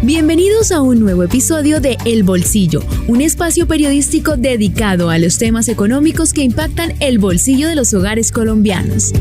Bienvenidos a un nuevo episodio de El Bolsillo, un espacio periodístico dedicado a los temas económicos que impactan el bolsillo de los hogares colombianos.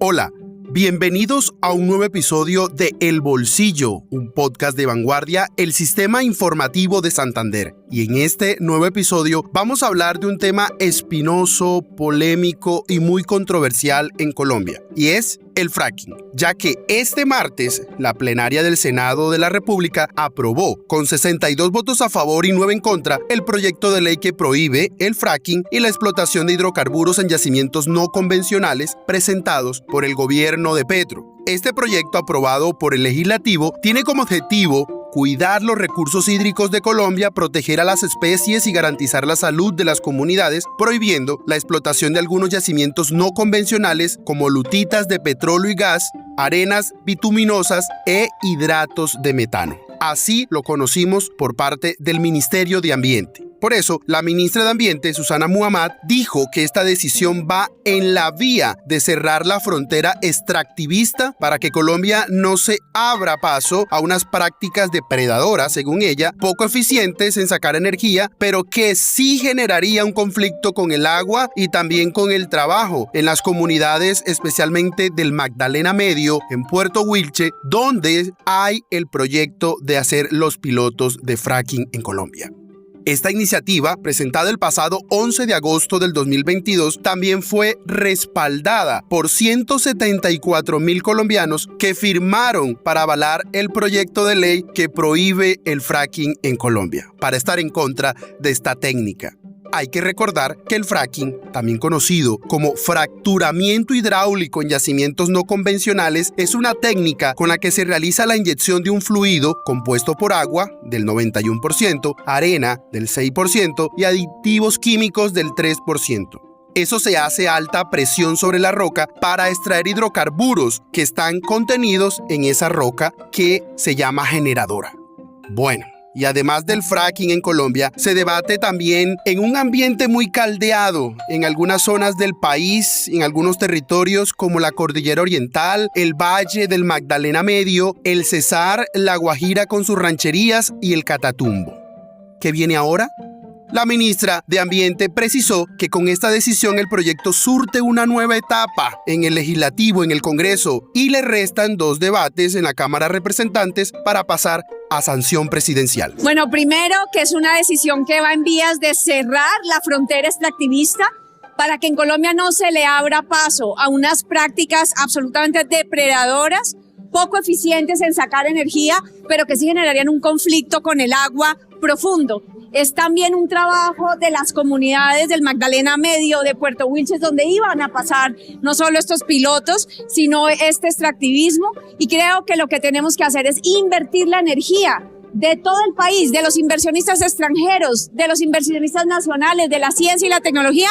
Hola, bienvenidos a un nuevo episodio de El Bolsillo, un podcast de Vanguardia, el sistema informativo de Santander. Y en este nuevo episodio vamos a hablar de un tema espinoso, polémico y muy controversial en Colombia, y es el fracking, ya que este martes la plenaria del Senado de la República aprobó con 62 votos a favor y 9 en contra el proyecto de ley que prohíbe el fracking y la explotación de hidrocarburos en yacimientos no convencionales presentados por el gobierno de Petro. Este proyecto, aprobado por el Legislativo, tiene como objetivo cuidar los recursos hídricos de Colombia, proteger a las especies y garantizar la salud de las comunidades, prohibiendo la explotación de algunos yacimientos no convencionales como lutitas de petróleo y gas, arenas bituminosas e hidratos de metano. Así lo conocimos por parte del Ministerio de Ambiente. Por eso, la ministra de Ambiente, Susana Muhammad, dijo que esta decisión va en la vía de cerrar la frontera extractivista para que Colombia no se abra paso a unas prácticas depredadoras, según ella, poco eficientes en sacar energía, pero que sí generaría un conflicto con el agua y también con el trabajo en las comunidades, especialmente del Magdalena Medio, en Puerto Wilche, donde hay el proyecto de hacer los pilotos de fracking en Colombia. Esta iniciativa, presentada el pasado 11 de agosto del 2022, también fue respaldada por 174,000 colombianos que firmaron para avalar el proyecto de ley que prohíbe el fracking en Colombia, para estar en contra de esta técnica. Hay que recordar que el fracking, también conocido como fracturamiento hidráulico en yacimientos no convencionales, es una técnica con la que se realiza la inyección de un fluido compuesto por agua del 91%, arena del 6% y aditivos químicos del 3%. Eso se hace a alta presión sobre la roca para extraer hidrocarburos que están contenidos en esa roca que se llama generadora. Bueno. Y además del fracking en Colombia, se debate también en un ambiente muy caldeado en algunas zonas del país, en algunos territorios como la Cordillera Oriental, el Valle del Magdalena Medio, el Cesar, la Guajira con sus rancherías y el Catatumbo. ¿Qué viene ahora? La ministra de Ambiente precisó que con esta decisión el proyecto surte una nueva etapa en el Legislativo, en el Congreso, y le restan 2 debates en la Cámara de Representantes para pasar a sanción presidencial. Bueno, primero que es una decisión que va en vías de cerrar la frontera extractivista para que en Colombia no se le abra paso a unas prácticas absolutamente depredadoras, poco eficientes en sacar energía, pero que sí generarían un conflicto con el agua profundo. Es también un trabajo de las comunidades del Magdalena Medio, de Puerto Wilches, donde iban a pasar no solo estos pilotos, sino este extractivismo. Y creo que lo que tenemos que hacer es invertir la energía de todo el país, de los inversionistas extranjeros, de los inversionistas nacionales, de la ciencia y la tecnología,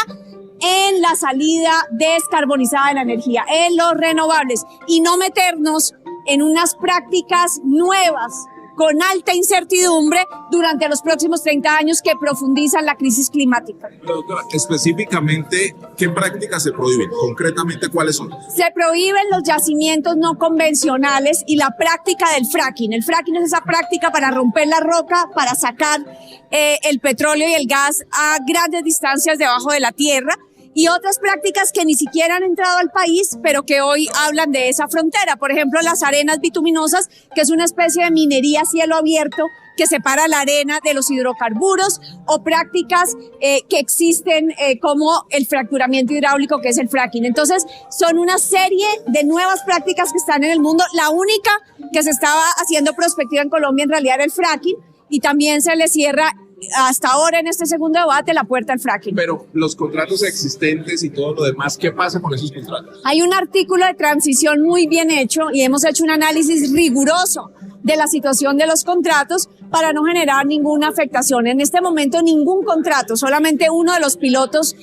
en la salida descarbonizada de la energía, en los renovables, y no meternos en unas prácticas nuevas con alta incertidumbre durante los próximos 30 años que profundizan la crisis climática. Pero, doctora, específicamente, ¿qué prácticas se prohíben? Concretamente, ¿cuáles son? Se prohíben los yacimientos no convencionales y la práctica del fracking. El fracking es esa práctica para romper la roca, para sacar el petróleo y el gas a grandes distancias debajo de la tierra, y otras prácticas que ni siquiera han entrado al país, pero que hoy hablan de esa frontera. Por ejemplo, las arenas bituminosas, que es una especie de minería a cielo abierto que separa la arena de los hidrocarburos, o prácticas que existen como el fracturamiento hidráulico, que es el fracking. Entonces, son una serie de nuevas prácticas que están en el mundo. La única que se estaba haciendo prospectiva en Colombia en realidad era el fracking, y también se le cierra hasta ahora en este segundo debate la puerta al fracking. Pero los contratos existentes y todo lo demás, ¿qué pasa con esos contratos? Hay un artículo de transición muy bien hecho y hemos hecho un análisis riguroso de la situación de los contratos para no generar ninguna afectación. En este momento ningún contrato, solamente uno de los pilotos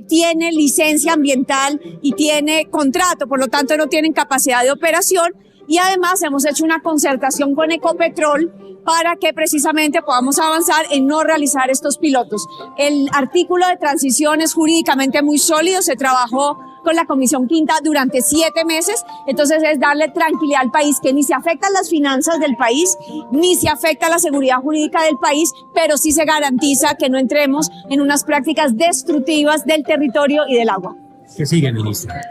tiene licencia ambiental y tiene contrato, por lo tanto no tienen capacidad de operación, y además hemos hecho una concertación con Ecopetrol para que precisamente podamos avanzar en no realizar estos pilotos. El artículo de transición es jurídicamente muy sólido, se trabajó con la Comisión Quinta durante 7 meses. Entonces es darle tranquilidad al país, que ni se afectan las finanzas del país, ni se afecta la seguridad jurídica del país, pero sí se garantiza que no entremos en unas prácticas destructivas del territorio y del agua. ¿Qué sigue, ministra?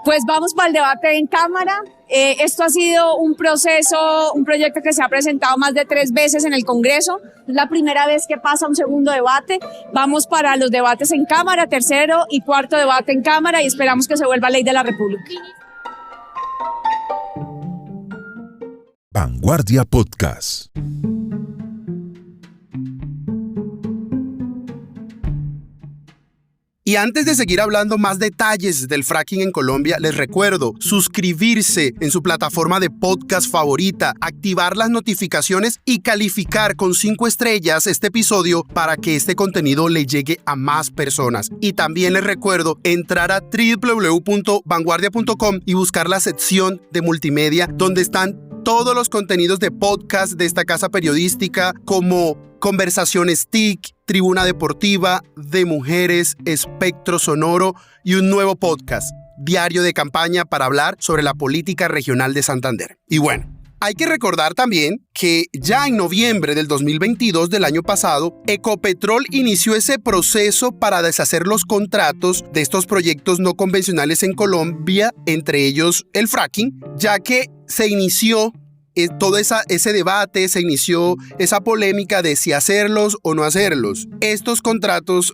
Pues vamos para el debate en Cámara. Esto ha sido un proyecto que se ha presentado más de 3 veces en el Congreso. Es la primera vez que pasa un segundo debate. Vamos para los debates en Cámara, tercero y cuarto debate en Cámara, y esperamos que se vuelva ley de la República. Vanguardia Podcast. Y antes de seguir hablando más detalles del fracking en Colombia, les recuerdo suscribirse en su plataforma de podcast favorita, activar las notificaciones y calificar con 5 estrellas este episodio para que este contenido le llegue a más personas. Y también les recuerdo entrar a www.vanguardia.com y buscar la sección de multimedia, donde están todos los contenidos de podcast de esta casa periodística, como Conversaciones TIC, Tribuna Deportiva, De Mujeres, Espectro Sonoro y un nuevo podcast, Diario de Campaña, para hablar sobre la política regional de Santander. Y bueno, hay que recordar también que ya en noviembre del 2022 del año pasado, Ecopetrol inició ese proceso para deshacer los contratos de estos proyectos no convencionales en Colombia, entre ellos el fracking, ya que se inició todo ese debate, se inició esa polémica de si hacerlos o no hacerlos. Estos contratos,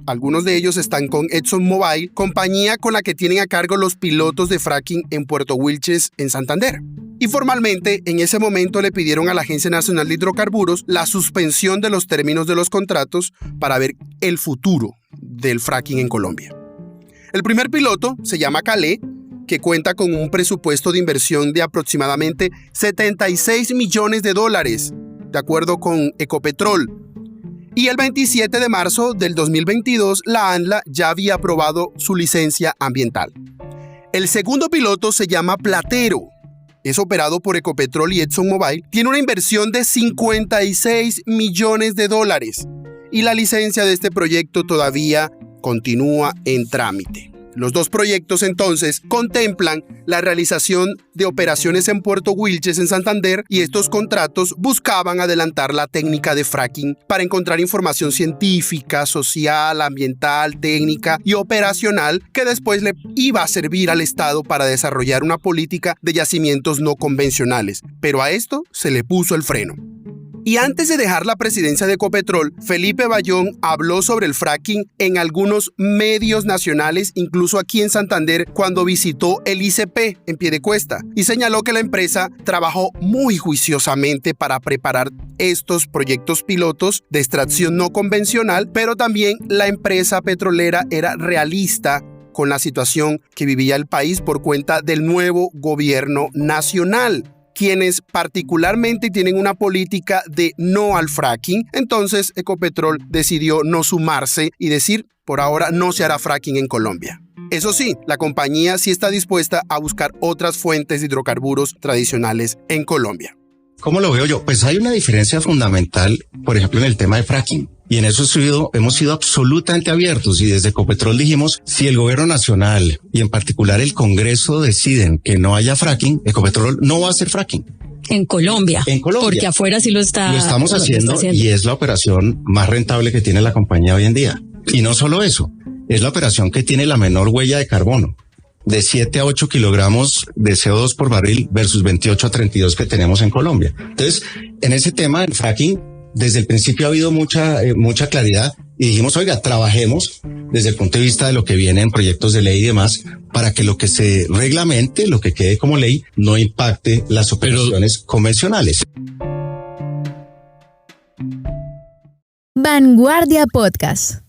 algunos de ellos están con ExxonMobil, compañía con la que tienen a cargo los pilotos de fracking en Puerto Wilches, en Santander. Y formalmente, en ese momento le pidieron a la Agencia Nacional de Hidrocarburos la suspensión de los términos de los contratos para ver el futuro del fracking en Colombia. El primer piloto se llama Calé, que cuenta con un presupuesto de inversión de aproximadamente $76 millones, de acuerdo con Ecopetrol. Y el 27 de marzo del 2022, la ANLA ya había aprobado su licencia ambiental. El segundo piloto se llama Platero. Es operado por Ecopetrol y ExxonMobil. Tiene una inversión de $56 millones y la licencia de este proyecto todavía continúa en trámite. Los dos proyectos entonces contemplan la realización de operaciones en Puerto Wilches, en Santander, y estos contratos buscaban adelantar la técnica de fracking para encontrar información científica, social, ambiental, técnica y operacional que después le iba a servir al Estado para desarrollar una política de yacimientos no convencionales. Pero a esto se le puso el freno. Y antes de dejar la presidencia de Ecopetrol, Felipe Bayón habló sobre el fracking en algunos medios nacionales, incluso aquí en Santander, cuando visitó el ICP en Piedecuesta, y señaló que la empresa trabajó muy juiciosamente para preparar estos proyectos pilotos de extracción no convencional, pero también la empresa petrolera era realista con la situación que vivía el país por cuenta del nuevo gobierno nacional, quienes particularmente tienen una política de no al fracking. Entonces Ecopetrol decidió no sumarse y decir, por ahora no se hará fracking en Colombia. Eso sí, la compañía sí está dispuesta a buscar otras fuentes de hidrocarburos tradicionales en Colombia. ¿Cómo lo veo yo? Pues hay una diferencia fundamental, por ejemplo, en el tema de fracking. Y en eso hemos sido absolutamente abiertos, y desde Ecopetrol dijimos, si el gobierno nacional y en particular el Congreso deciden que no haya fracking, Ecopetrol no va a hacer fracking. En Colombia. Porque afuera sí lo estamos haciendo. Y es la operación más rentable que tiene la compañía hoy en día. Y no solo eso, es la operación que tiene la menor huella de carbono, de 7 a 8 kilogramos de CO2 por barril versus 28 a 32 que tenemos en Colombia. Entonces, en ese tema del fracking, desde el principio ha habido mucha claridad, y dijimos, oiga, trabajemos desde el punto de vista de lo que viene en proyectos de ley y demás, para que lo que se reglamente, lo que quede como ley, no impacte las operaciones convencionales. Vanguardia Podcast.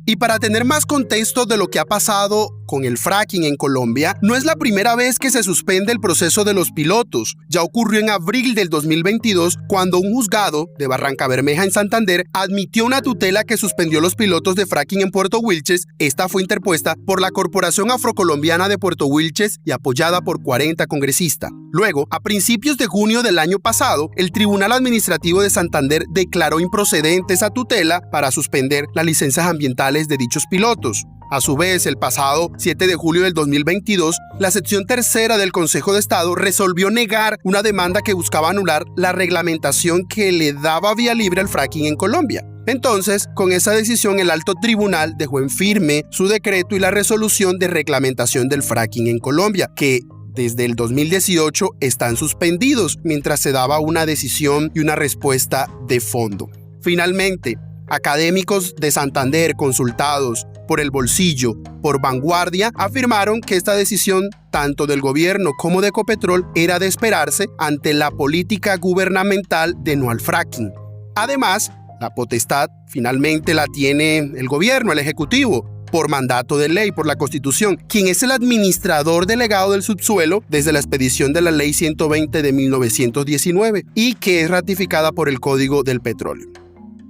Y para tener más contexto de lo que ha pasado con el fracking en Colombia, no es la primera vez que se suspende el proceso de los pilotos. Ya ocurrió en abril del 2022 cuando un juzgado de Barrancabermeja en Santander admitió una tutela que suspendió los pilotos de fracking en Puerto Wilches. Esta fue interpuesta por la Corporación Afrocolombiana de Puerto Wilches y apoyada por 40 congresistas. Luego, a principios de junio del año pasado, el Tribunal Administrativo de Santander declaró improcedente esa tutela para suspender las licencias ambientales de dichos pilotos. A su vez, el pasado 7 de julio del 2022, la sección tercera del Consejo de Estado resolvió negar una demanda que buscaba anular la reglamentación que le daba vía libre al fracking en Colombia. Entonces, con esa decisión, el alto tribunal dejó en firme su decreto y la resolución de reglamentación del fracking en Colombia, que desde el 2018 están suspendidos mientras se daba una decisión y una respuesta de fondo. Finalmente, académicos de Santander consultados por El Bolsillo, por Vanguardia, afirmaron que esta decisión, tanto del gobierno como de Ecopetrol, era de esperarse ante la política gubernamental de no al fracking. Además, la potestad finalmente la tiene el gobierno, el Ejecutivo, por mandato de ley, por la Constitución, quien es el administrador delegado del subsuelo desde la expedición de la Ley 120 de 1919 y que es ratificada por el Código del Petróleo.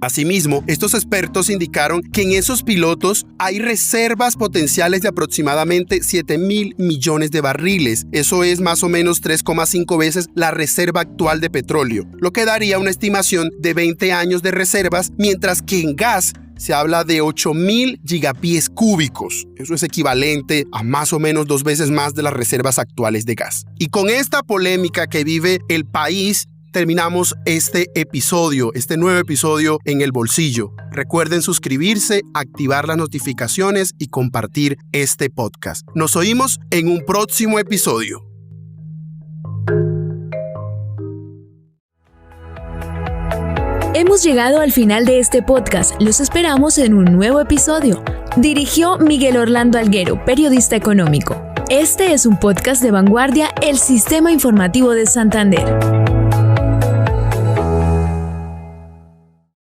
Asimismo, estos expertos indicaron que en esos pilotos hay reservas potenciales de aproximadamente 7.000 millones de barriles. Eso es más o menos 3,5 veces la reserva actual de petróleo, lo que daría una estimación de 20 años de reservas, mientras que en gas se habla de 8.000 gigapies cúbicos. Eso es equivalente a más o menos 2 veces más de las reservas actuales de gas. Y con esta polémica que vive el país, terminamos este nuevo episodio en El Bolsillo. Recuerden suscribirse, activar las notificaciones y compartir este podcast. Nos oímos en un próximo episodio. Hemos llegado al final de este podcast. Los esperamos en un nuevo episodio. Dirigió Miguel Orlando Alguero, periodista económico. Este es un podcast de Vanguardia, el Sistema Informativo de Santander.